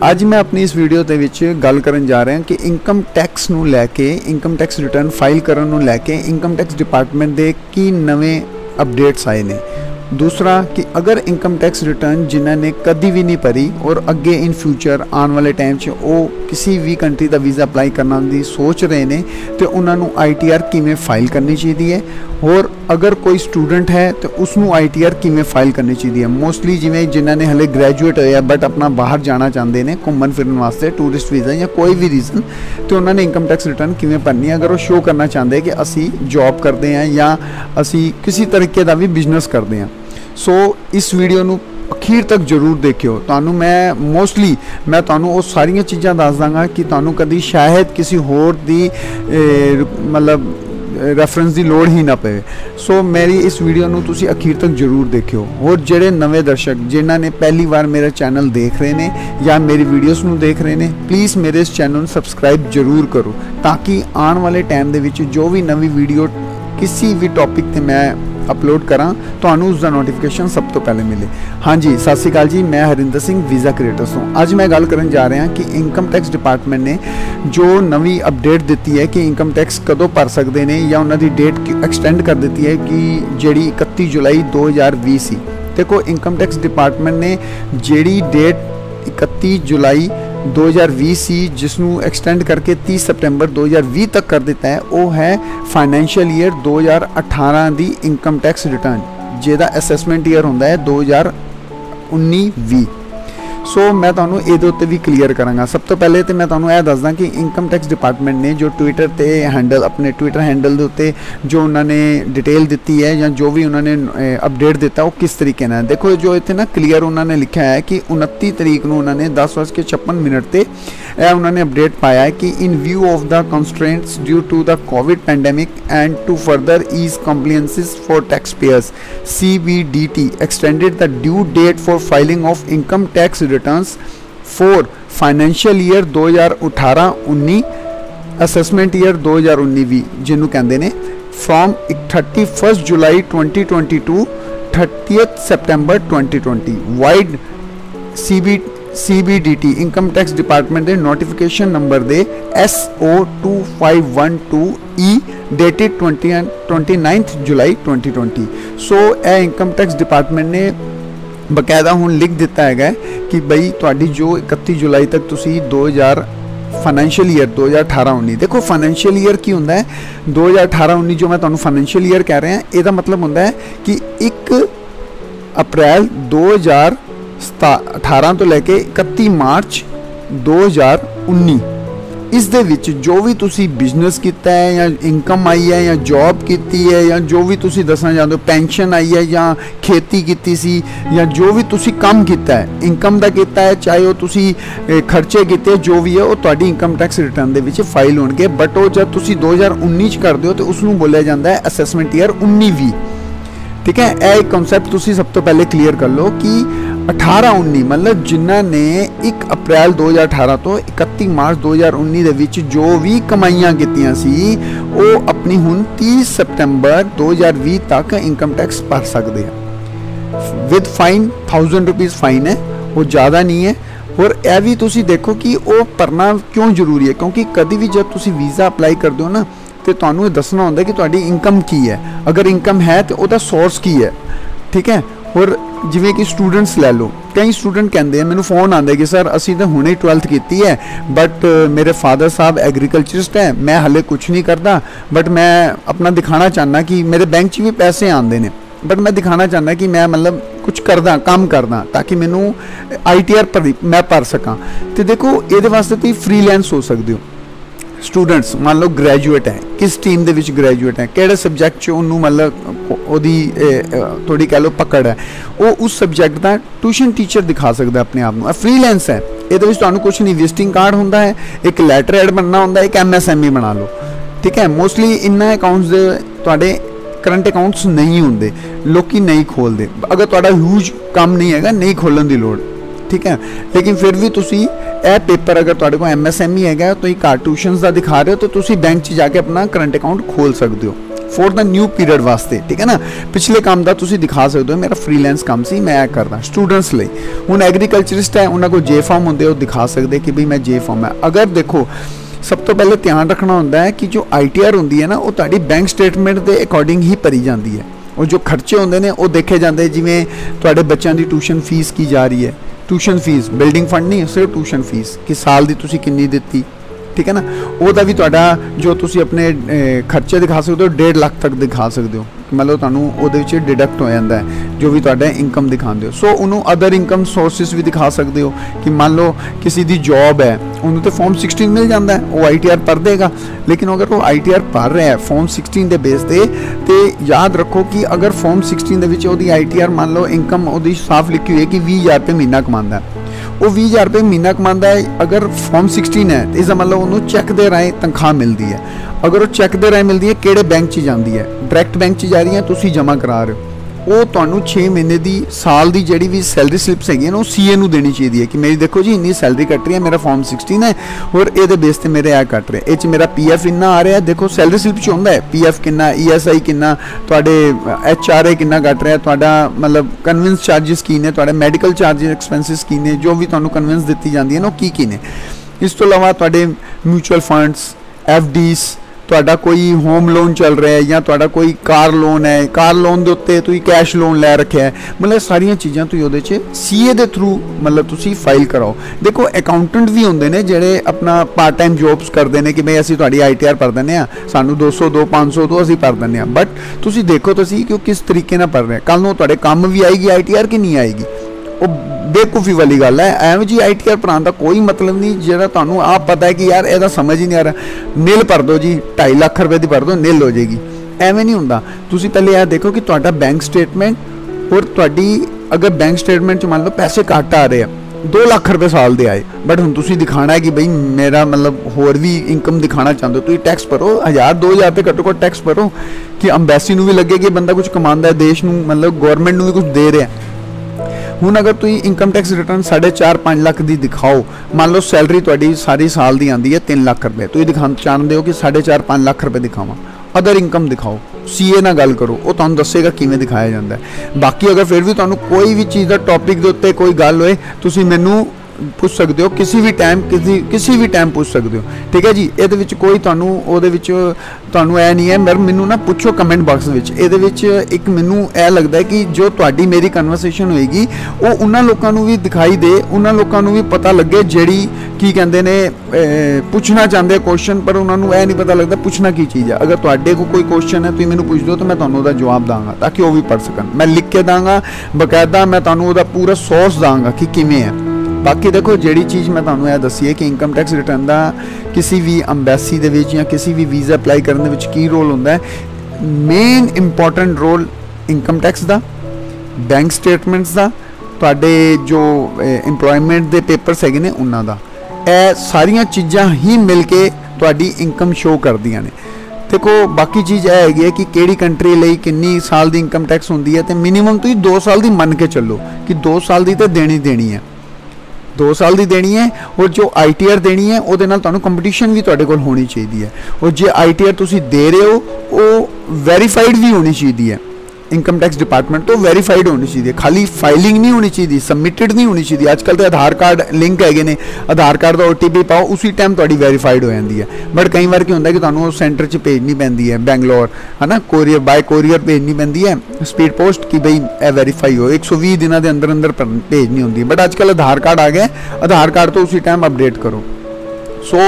ਅੱਜ मैं अपनी इस वीडियो ਦੇ ਵਿੱਚ ਗੱਲ ਕਰਨ ਜਾ ਰਿਹਾ ਕਿ ਇਨਕਮ ਟੈਕਸ ਨੂੰ ਲੈ ਕੇ ਇਨਕਮ ਟੈਕਸ ਰਿਟਰਨ ਫਾਈਲ ਕਰਨ ਨੂੰ ਲੈ ਕੇ ਇਨਕਮ ਟੈਕਸ ਡਿਪਾਰਟਮੈਂਟ ਦੇ ਕੀ ਨਵੇਂ अपडेट्स आए ने। दूसरा कि अगर इनकम टैक्स रिटर्न जिन्होंने कभी भी नहीं भरी और अगे इन फ्यूचर आने वाले टाइम वो किसी भी कंट्री का वीज़ा अप्लाई करने की सोच रहे हैं तो उन्होंने ITR किमें फाइल करनी चाहिए है और अगर कोई स्टूडेंट है तो उसनों ITR किमें फाइल करनी चाहिए है। मोस्टली जिमें जिन्होंने हले ग्रैजुएट होया बट अपना बाहर जाना चाहते हैं घूमन फिरन वास्ते टूरिस्ट वीज़ा या कोई भी रीज़न तो उन्होंने इनकम टैक्स रिटर्न किमें भरनी है अगर वो शो करना चाहते हैं कि असी जॉब करते हैं या असी किसी तरीके का भी बिजनेस करते हैं। सो इस वीडियो नू अखीर तक जरूर देखियो। तानू मैं मोस्टली मैं तानू वो सारिया चीज़ां दस दांगा कि तानू कभी शायद किसी होर दी मतलब रेफरेंस की लोड़ ही ना पे। सो मेरी इस वीडियो नू तुसी अखीर तक जरूर देखियो और जेड़े नवे दर्शक जिन्हां ने पहली बार मेरा चैनल देख रहे हैं या मेरी वीडियोस नू देख रहे हैं प्लीज़ मेरे इस चैनल नू सबसक्राइब जरूर करो ताकि आने वाले टाइम दे विच जो भी नवी वीडियो किसी भी टॉपिक ते मैं अपलोड करा तो उसका नोटिफिकेशन सब तो पहले मिले। हाँ जी सत श्री अकाल जी, मैं हरिंदर सिंह वीज़ा क्रिएटर्स हूँ। आज मैं गल करन जा रहा कि इनकम टैक्स डिपार्टमेंट ने जो नवी अपडेट दी है कि इनकम टैक्स कदों भर सकते हैं या उन्होंने डेट एक्सटेंड कर दी है कि जी 31 जुलाई 2020 सी। देखो इनकम टैक्स डिपार्टमेंट ने जी डेट 31 जुलाई 2020 सी जिसनों एक्सटेंड करके 30 सितंबर 2020 तक कर दिता है वो है फाइनैंशियल ईयर 2018 दी इनकम टैक्स रिटर्न जिहदा असैसमेंट ईयर होंदा है 2019-20। सो मैं तुहानूं इहदे उत्ते भी क्लीयर करांगा। सब तो पहले तो मैं तुहानूं यह दसदा कि इनकम टैक्स डिपार्टमेंट ने जो ट्विटर ते हैंडल अपने ट्विटर हैंडल दे उत्ते जो उन्होंने डिटेल दी है या जो भी उन्होंने अपडेट दिता वो किस तरीके ना देखो जो इतने ना क्लीयर उन्होंने लिखा है कि 29 तरीक को उन्होंने 10:56 ते उन्होंने अपडेट पाया है कि in view of the constraints due to the covid pandemic and to further ease compliances for tax payers CBDT extended the due date for filing of income tax returns for financial year 2018-19 assessment year 2019-20 जिन्हों कहते हैं from 31 July 2020 to 30 September 2020 vide CBDT income tax department के notification number दे SO2512E dated 29 July 2020। So यह income tax department ने बकायदा हूँ लिख दिता है कि बई तुहाडी जो 31 जुलाई तक तुसी 2000 फाइनैंशियल ईयर 2018-19 देखो फाइनैंशियल ईयर की होंदा है 2018-19 जो मैं तुहानूं फाइनैंशियल ईयर कह रहा इसका मतलब होंदा है कि 1 अप्रैल 2018 तो लैके 31 मार्च 2019 इस दे विच जो भी तुसी बिजनेस किया है या इनकम आई है या जॉब की है या जो भी तुसी दसना चाहते हो पेंशन आई है या खेती की सी या जो भी तुसी काम किया है इनकम का किया है चाहे वो तुसी खर्चे किए जो भी है वो तुहाडी इनकम टैक्स रिटर्न दे विच फाइल होणगे बट वो जब तुसी 2019 करते हो तो उसनूं बोलिया जाता है असैसमेंट ईयर 19-20। ठीक है यह एक कॉन्सैप्ट तुसी सब तो पहले क्लीयर कर लो कि 18-19 मतलब जिन्हों ने 1 अप्रैल 2018 तो 31 मार्च 2019 दे विच जो भी कमाइयां कीतियां सी वो अपनी हुण 30 सितंबर 2020 तक इनकम टैक्स भर सकते हैं विद फाइन 1000 रुपीज़ फाइन है वो ज़्यादा नहीं है। और यह भी तुसी देखो कि वो भरना क्यों जरूरी है क्योंकि कभी भी जब तुसी वीज़ा अप्लाई करते हो ना तो तुहानूं दसना होंदा कि तुहाडी इनकम की है अगर इनकम है तो उसका सोर्स की है। ठीक है और जिमें कि स्टूडेंट्स ले लो कई स्टूडेंट कहते हैं मैंने फोन आते कि सर असी तो हुणे 12th की है बट मेरे फादर साहब एग्रीकल्चरिस्ट है मैं हले कुछ नहीं करता बट मैं अपना दिखाना चाहना कि मेरे बैंक च भी पैसे आते हैं बट मैं दिखाना चाहना कि मैं मतलब कुछ करदा काम करदा ताकि मैनू ITR मैं भर सका। तो देखो ये वास्ते तुसीं फ्रीलैंस हो सकते हो। स्टूडेंट्स मान लो ग्रैजुएट है किस टीम दे विच ग्रैजुएट है किहड़े सबजैक्ट च उन्होंने मतलब ओदी थोड़ी कह लो पकड़ है वो उस सबजैक्ट का ट्यूशन टीचर दिखा सकता अपने आप को फ्रीलैंस है ये कुछ नहीं विजिटिंग कार्ड होंदा है एक लैटर एड बनना होंदा है एक MSME बना लो। ठीक है मोस्टली इन्ना अकाउंट्स दे तुहाडे करंट अकाउंट्स नहीं होंदे लोकी नहीं खोलते अगर तुहाडा ह्यूज काम नहीं है नहीं खोलन की लोड़। ठीक है लेकिन फिर भी तुसी ए पेपर अगर तुहाडे कोल MSME है तो कार ट्यूशनस का दिखा रहे हो तो तुसी बैंक च जाके अपना करंट अकाउंट खोल सकते हो। फॉर द न्यू पीरियड वास्ते, ठीक है ना। पिछले काम का तुसी दिखा सकते हो, मेरा फ्रीलैंस काम सी, मैं यह करदा। स्टूडेंट्स लिए हुण एग्रीकल्चरिस्ट है, उन्होंने को जे फॉर्म होंगे, दिखा सकते कि भाई मैं जे फॉर्म है। अगर देखो सब तो पहले ध्यान रखना होंदा है कि जो ITR होंदी है ना, वो तुहाडी बैंक स्टेटमेंट के अकॉर्डिंग ही भरी जाती है। और जो खर्चे होंदे ने वो देखे जाते, जिवें तुहाडे बच्चों की ट्यूशन फीस की जा रही है, ट्यूशन फीस बिल्डिंग फंड नहीं, सिर्फ ट्यूशन फीस कि साल की तुसी कितनी दित्ती, ठीक है ना। वह भी तुहाडा जो तुसी अपने खर्चे दिखा सकते हो 1.5 लाख तक दिखा सकते हो, मतलब तुहानूं उहदे विच डिडक्ट हो जाता है जो भी तुहाडा इनकम दिखाते हो। सो उन्होंने अदर इनकम सोर्सिस भी दिखा सकते हो कि मान लो किसी की जॉब है, उन्होंने तो फॉर्म 16 मिल जाता है, वो ITR भर देगा। लेकिन अगर वो ITR भर रहा है फॉर्म 16 के बेस पे, तो याद रखो कि अगर फॉर्म 16 के विच ओहदी ITR मान लो इनकम ओहदी साफ लिखी हुई है कि 20,000 रुपये महीना कमांदा है, वो 20,000 रुपये महीना कमांदा है। अगर फॉर्म 16 है तो इसका मतलब उन्होंने चैक के राहें तनख्वाह मिलती है। अगर वो चैक के राहें मिलती है, किहड़े बैंक च जाती है, डायरैक्ट बैंक च जा रही है, तुसी जमा करा रहे हो, वो तुहानूं 6 महीने की साल की जिहड़ी भी सैलरी स्लिप्स हैगी ना, वो CA नूं देनी चाहिए है कि मेरी देखो जी इन्नी सैलरी कट रही है, मेरा फॉर्म 16 है और ये बेस ते मेरे कट रहे, ये मेरा PF इन्ना आ रहा है, देखो सैलरी स्लिप च होंदा है PF कितना, ESI कितना, तुहाडे HRA कितना कट रहा है, तुहाडा मतलब कन्वेंस चार्जिस की ने, तुहाडे मैडिकल चार्जिस एक्सपेंसिस की ने, जो भी तुहानूं कन्वेंस दित्ती जाती है ना की ने। इस तो इलावा तुहाडे म्यूचुअल फंड्स, FDs, तुहाडा कोई होम लोन चल रहा है या तुहाडा कोई कार लोन है, कार लोन के उत्ते तुसीं कैश लोन लै रखा है, मतलब सारियां चीज़ां तुसीं उहदे च CA के थ्रू मतलब तुसीं फाइल कराओ। देखो अकाउंटेंट भी होंदे ने जिहड़े अपना पार्ट टाइम जॉब्स करते हैं कि भाई असीं तुहाडी ITR भर दिंदे आ, सानूं 200 दो 500 तो असीं भर दिंदे आ, बट तुसीं देखो तो सी कि वो किस तरीके नाल भर रहे, कल नूं तुहाडे काम भी आएगी ITR कि नहीं आएगी। वो बेवकूफ़ी वाली गल है, एवं जी ITR भराने का कोई मतलब नहीं जिहड़ा तुहानूं आप पता है कि यार ਇਹਦਾ समझ ही नहीं आ रहा, नील भर दो जी, 2.5 लाख रुपए की भर दो, नील हो जाएगी, एवं नहीं होंदा। तुसीं पहले यह देखो कि तुहाडा बैंक स्टेटमेंट और तुहाडी अगर बैंक स्टेटमेंट मान लो पैसे घट आ रहे हैं, 2 लाख रुपए साल दे आए, बट हुण तुसीं दिखाना है कि भाई मेरा मतलब होर भी इनकम दिखाना चाहते हो, तुसीं टैक्स भरो 1000-2000 रुपये घट्टो घट्ट टैक्स भरो कि अंबैसी नूं भी लगे कि बंदा कुछ कमांदा है, देश नूं मतलब गौरमेंट नूं भी कुछ दे रहा है। हुण अगर तुसीं इनकम टैक्स रिटर्न 4.5-5 लाख की दिखाओ, मान लो सैलरी तुहाडी सारी साल की आती है 3 लाख रुपए, तुसीं दिखा चाहते हो कि 4.5-5 लाख रुपए दिखावा, अदर इनकम दिखाओ, CA ना गल करो, वो तुहानूं दसेगा किवें दिखाया जाता है। बाकी अगर फिर भी तुहानूं कोई भी चीज़ का टॉपिक के उत्ते कोई गल होए, तुसीं मैनूं पूछ सकते हो किसी भी टाइम, किसी भी टाइम पूछ सकते हो, ठीक है जी। ये कोई तुहानूं उहदे विच तुहानूं ऐ नहीं है, पर मैनूं ना पूछो कमेंट बॉक्स विच। इहदे विच एक मैनूं ऐ लगदा है कि जो तुहाडी मेरी कन्वर्सेशन होएगी वो उन्हां लोकां नूं भी दिखाई दे, उन्हां लोकां नूं भी पता लगे जिहड़ी की कहंदे ने पुछना चाहते क्वेश्चन, पर उन्होंने ऐ नहीं पता लगता पुछना की चीज़ है। अगर तुहाडे को कोई क्वेश्चन है तुसीं मैनूं पुछ दो तो मैं तुहानूं उहदा जवाब दांगा ताकि वो भी पढ़ सकन, मैं लिख के दांगा बकायदा, मैं तुहानूं उहदा पूरा सोर्स दांगा कि किवें है। बाकी देखो जिहड़ी चीज़ मैं तुहानूं यह दसी है कि इनकम टैक्स रिटर्न का किसी भी अंबैसी दे विच या किसी भी वीज़ा अप्लाई करने दे विच की रोल होंदा है, main important role income tax का, बैंक स्टेटमेंट्स का, तुहाडे जो इंप्लॉयमेंट के पेपर्स हैगे ने उन्हां दा, ਇਹ सारिया चीज़ां ही मिल के तुहाडी इनकम शो करदियां ने। देखो बाकी चीज़ यह हैगी है कि केड़ी कंट्री लई कितनी साल की इनकम टैक्स होंदी है, तो मिनीमम तुसीं 2 साल की मन के चलो कि 2 साल की तो देनी है, 2 साल की देनी है। और जो ITR देनी है वो तुहानूं कंपटीशन भी तुहाडे कोल होनी चाहिए है, और जो ITR तुसीं दे रहे हो वो वेरीफाइड भी होनी चाहिए है, इनकम टैक्स डिपार्टमेंट तो वेरीफाइड होनी चाहिए, खाली फाइलिंग नहीं होनी चाहिए, सबमिटेड नहीं होनी चाहिए। आजकल तो आधार कार्ड लिंक है, आधार कार्ड का OTP पाओ उसी टाइम तुहाडी वेरीफाइड हो जाती है, बट कई बार की होंदा कि तुहानूं सेंटर च भेजनी पैंदी है, बैंगलोर है ना, कोरियर बाय कोरियर भेजनी पैंदी है, स्पीड पोस्ट कि भाई ए वेरीफाई हो, 120 दिनों के अंदर अंदर भेजनी होंदी है। बट आजकल आधार कार्ड आ गया, आधार कार्ड तो उसी टाइम अपडेट करो। सो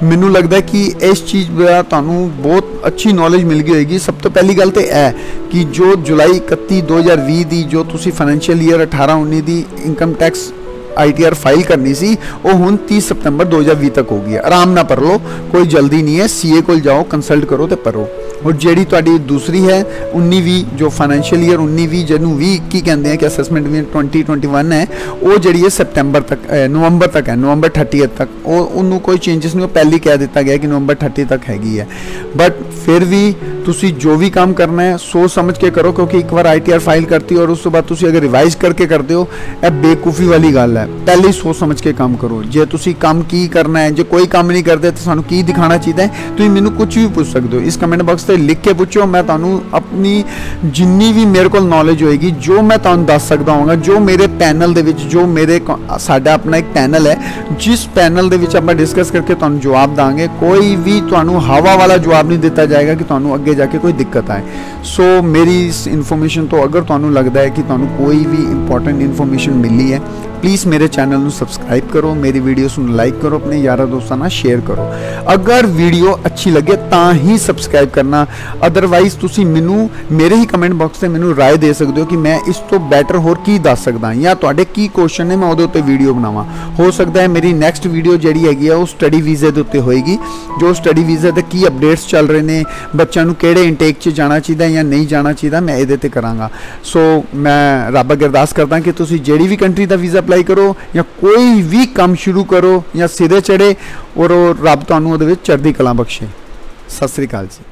मैनू लगता है कि इस चीज़ का तुहानूं बहुत अच्छी नॉलेज मिल गई होगी। सब तो पहली गल तो यह कि जो जुलाई 31 2020 की जो तुसी फाइनैंशियल ईयर 18-19 की इनकम टैक्स ITR फाइल करनी सी, वो हुण 30 सितंबर 2020 तक हो गई है। आराम ना भर लो, कोई जल्दी नहीं है, CA को जाओ कंसल्ट करो तो भरो। और जी तुहाडी दूसरी है 19-20 जो फाइनैंशियल ईयर 19-20 जिन्होंने 20-21 कहते हैं कि असैसमेंट में 2021 है, वो जी है सितंबर तक नवंबर तक है, नवंबर 30 तक, उन्होंने कोई चेंजिस नहीं, पहले कह दिता गया कि नवंबर 30 तक हैगी है। बट फिर भी तुसी जो भी काम करना है सोच समझ के करो, क्योंकि एक बार ITR फाइल करती और उस तो बाद तुसी अगर रिवाइज करके करते हो यह बेवकूफ़ी वाली गल है। पहले ही सोच समझ के काम करो। जे तुसी काम की करना है, जो कोई काम नहीं करते तो सानू की दिखाना चाहिए, तुम मैनू कुछ भी पूछ सकते हो। इस कमेंट बॉक्स से लिख के पूछो, मैं तुहानू अपनी जिन्नी भी मेरे को नॉलेज होएगी जो मैं तुहानू दस सकता हूँ, जो मेरे पैनल दे विच, जो मेरे साडा अपना एक पैनल है जिस पैनल दे विच आपां डिस्कस करके तुहानू जवाब देंगे। कोई भी तुहानू हवा वाला जवाब नहीं दिता जाएगा कि तुहानू अगे जाके कोई दिक्कत आए। सो मेरी इस इन्फॉर्मेशन तो अगर तुहानू लगता है कि तुहानू कोई भी इंपॉर्टेंट इन्फॉर्मेशन मिली है, प्लीज़ मेरे चैनल को सब्सक्राइब करो, मेरी वीडियोस को लाइक करो, अपने यारा दोस्तों ना शेयर करो। अगर वीडियो अच्छी लगे तो ही सब्सक्राइब करना, अदरवाइज तुसी मैनू मेरे ही कमेंट बॉक्स से मैनू राय दे सकते हो कि मैं इस तो बैटर होर की दस सकदा, या तुहाडे की क्वेश्चन है मैं उहदे उत्ते वीडियो बनावां। हो सकता है मेरी नैक्सट वीडियो जिहड़ी हैगी है वो स्टडी वीज़े दे उत्ते होएगी, जो स्टडी वीज़े दे की अपडेट्स चल रहे ने, बच्चों नू किहड़े इंटेक च जाना चाहिए या नहीं जाना चाहिए, मैं इहदे ते करांगा। सो मैं रब अगे अरदास करदा कि तुसी जिहड़ी भी कंट्री दा वीज़ा अप्लाई करो या कोई भी काम शुरू करो या सिरे चढ़े और रब तुहानू उहदे विच चढ़दी कला बख्शे। सत श्री अकाल जी।